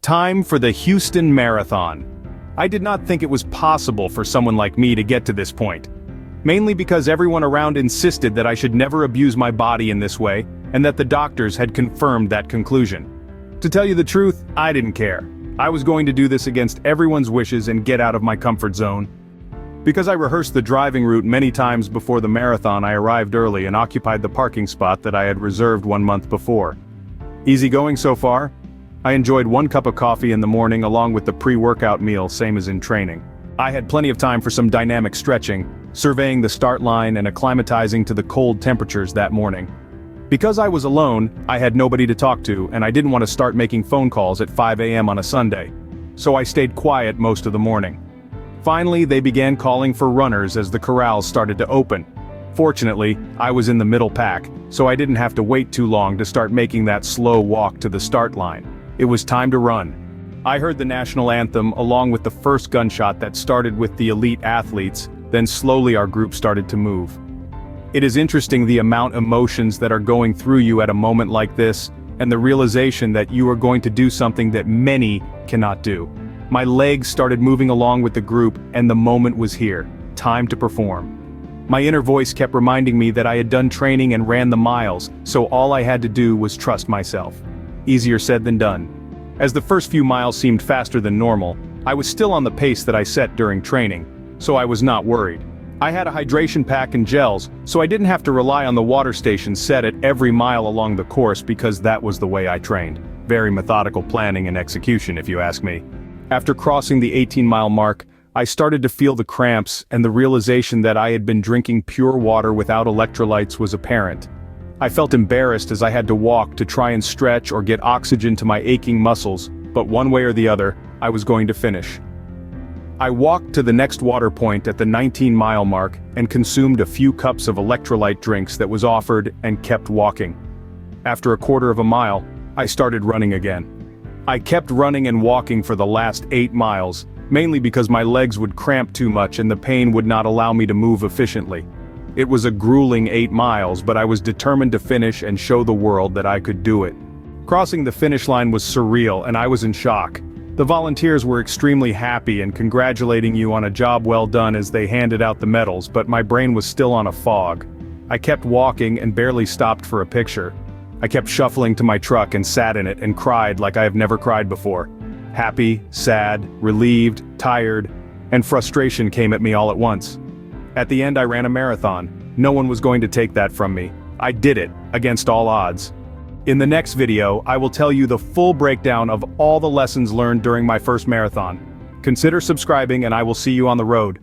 Time for the Houston Marathon. I did not think it was possible for someone like me to get to this point. Mainly because everyone around insisted that I should never abuse my body in this way, and that the doctors had confirmed that conclusion. To tell you the truth, I didn't care. I was going to do this against everyone's wishes and get out of my comfort zone. Because I rehearsed the driving route many times before the marathon, I arrived early and occupied the parking spot that I had reserved 1 month before. Easy going so far? I enjoyed 1 cup of coffee in the morning along with the pre-workout meal, same as in training. I had plenty of time for some dynamic stretching, surveying the start line and acclimatizing to the cold temperatures that morning. Because I was alone, I had nobody to talk to, and I didn't want to start making phone calls at 5 a.m. on a Sunday. So I stayed quiet most of the morning. Finally, they began calling for runners as the corrals started to open. Fortunately, I was in the middle pack, so I didn't have to wait too long to start making that slow walk to the start line. It was time to run. I heard the national anthem along with the first gunshot that started with the elite athletes, then slowly our group started to move. It is interesting the amount of emotions that are going through you at a moment like this, and the realization that you are going to do something that many cannot do. My legs started moving along with the group, and the moment was here. Time to perform. My inner voice kept reminding me that I had done training and ran the miles, so all I had to do was trust myself. Easier said than done. As the first few miles seemed faster than normal, I was still on the pace that I set during training, so I was not worried. I had a hydration pack and gels, so I didn't have to rely on the water station set at every mile along the course because that was the way I trained. Very methodical planning and execution, if you ask me. After crossing the 18-mile mark, I started to feel the cramps, and the realization that I had been drinking pure water without electrolytes was apparent. I felt embarrassed as I had to walk to try and stretch or get oxygen to my aching muscles, but one way or the other, I was going to finish. I walked to the next water point at the 19-mile mark and consumed a few cups of electrolyte drinks that was offered and kept walking. After a quarter of a mile, I started running again. I kept running and walking for the last 8 miles, mainly because my legs would cramp too much and the pain would not allow me to move efficiently. It was a grueling 8 miles, but I was determined to finish and show the world that I could do it. Crossing the finish line was surreal, and I was in shock. The volunteers were extremely happy and congratulating you on a job well done as they handed out the medals, but my brain was still on a fog. I kept walking and barely stopped for a picture. I kept shuffling to my truck and sat in it and cried like I have never cried before. Happy, sad, relieved, tired, and frustration came at me all at once. At the end I ran a marathon. No one was going to take that from me. I did it, against all odds. In the next video, I will tell you the full breakdown of all the lessons learned during my first marathon. Consider subscribing and I will see you on the road.